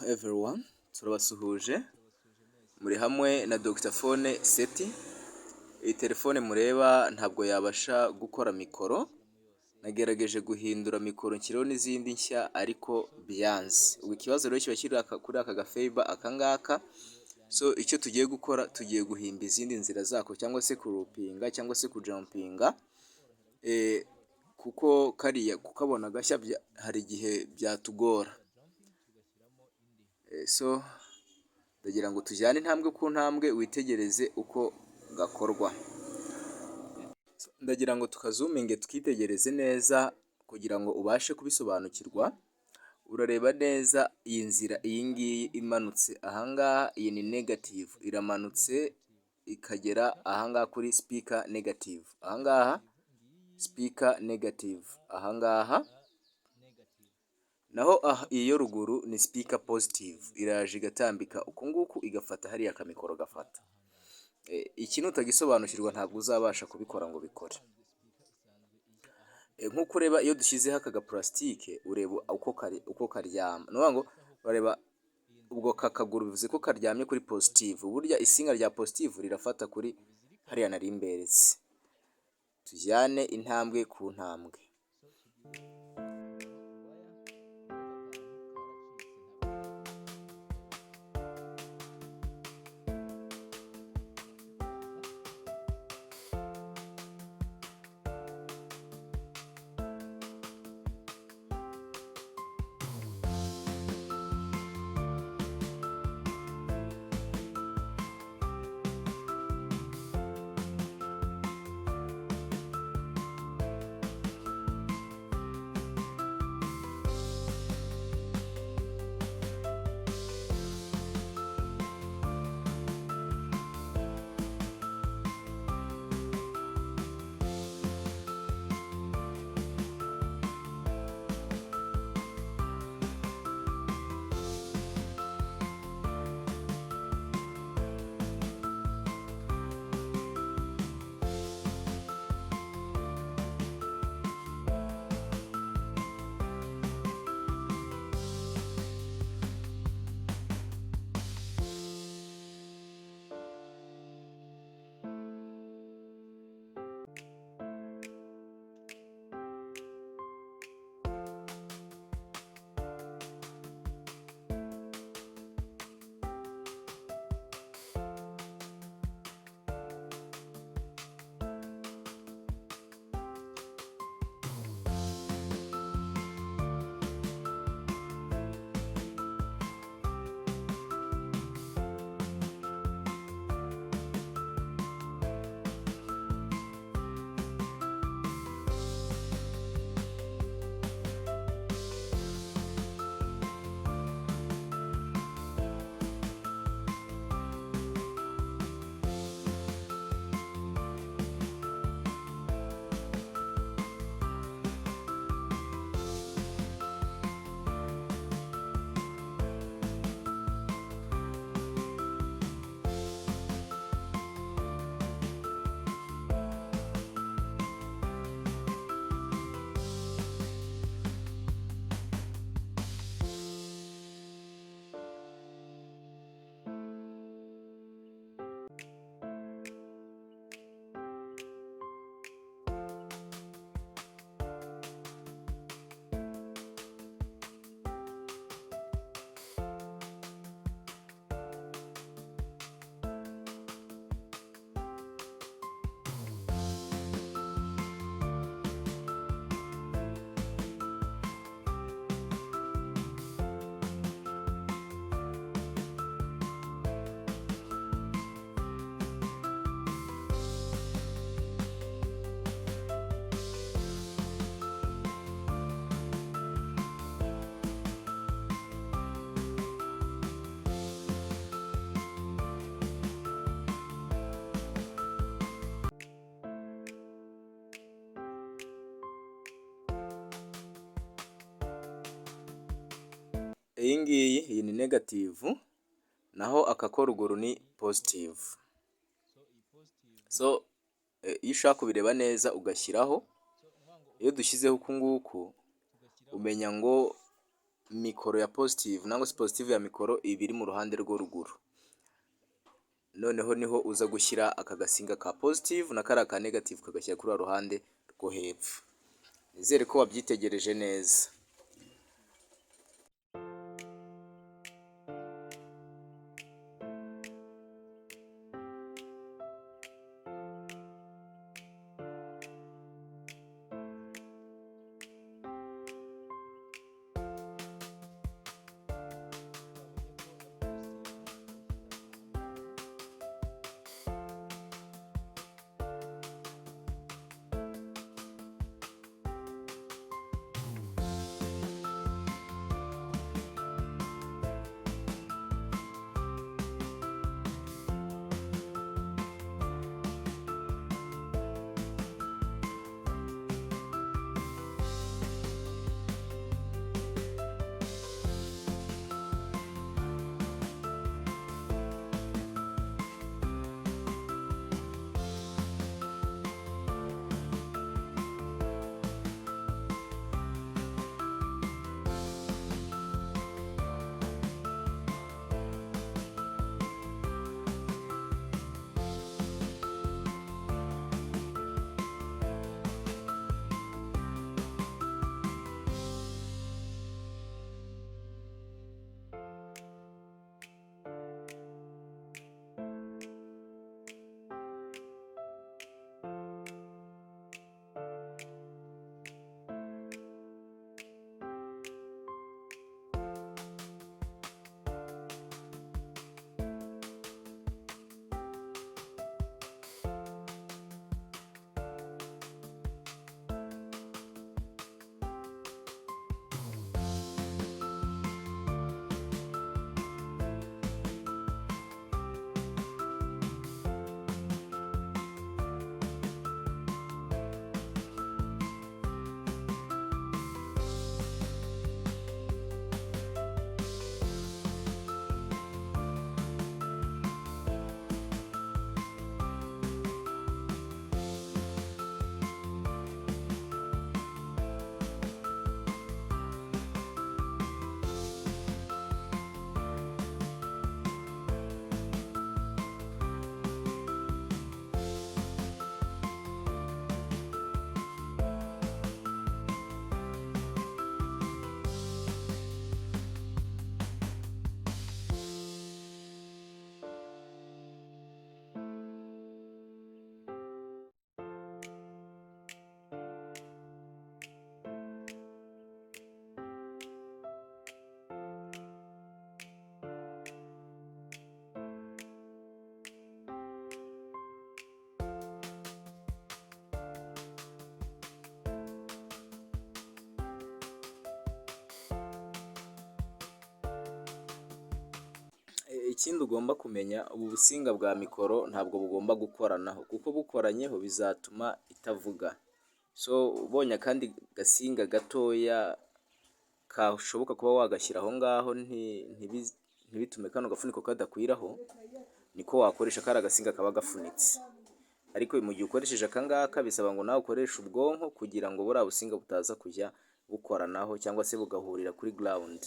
everyone, turabasuhuje muri hamwe na Dr Phone Seti. Iyi telefone mureba ntabwo yabasha gukora mikoro, nagerageje guhindura mikoro nshyiraho n'izindi nshya ariko byanze. Ubu ikibazo rero kiba kiri kuri aka gafeiba akangaka. So icyo tugiye gukora, tugiye guhimba izindi nzira zako cyangwa se kurupinga cyangwa se kujumpinga, kuko kariya kukabona gashya hari igihe byatugora. So ndagira ngo tujyane intambwe ku ntambwe witegereze uko gakorwa. Ndagira ngo tukazuminge twitegereze neza kugira ngo ubashe kubisobanukirwa. Urareba neza iyi nzira, iyi ngiyi imanutse ahangaha, iyi ni negative, iramanutse ikagera ahangaha kuri speaker negative, ahangaha speaker negative, ahangaha naho iyo ruguru ni speaker positive, iraje igatambika uku nguku igafata hariya akamikoro gafata. Ikintu utagisobanukirwa ntabwo uzabasha kubikora ngo bikore. Nk'uko ureba iyo dushyizeho aka gapulasitike, ureba uko karyama. Ni ukuvuga ngo urareba ubwo kakaguru bivuze ko karyamye kuri positive. Burya isinga rya positive rirafata kuri hariya nari mberetse. Tujyane intambwe ku ntambwe. Iyi ni negative, naho aka ko ruguru ni positive. So iyo ushaka kubireba neza ugashyiraho, iyo dushyizeho uku nguku umenya ngo mikoro ya positive nangwa se positive ya mikoro iba iri mu ruhande rwo ruguru, noneho niho uza gushyira aka gasinga ka positive na kariya ka negative kagashyira kuri ruhande rwo hepfo. Nizere ko wabyitegereje neza. Ikindi ugomba kumenya, ubu businga bwa mikoro ntabwo bugomba gukoranaho, kuko bukoranyeho bizatuma itavuga. So ubonye akandi gasinga gatoya kashoboka kuba wagashyira aho ngaho ntibitume kano gafuniko kadakwiraho, niko wakoresha kariya gasinga kaba gafunitse. Ariko mu gihe ukoresheje aka ngaka bisaba ngo nawe ukoreshe ubwonko kugira ngo buriya businga butaza kujya bukoranaho cyangwa se bugahurira kuri ground.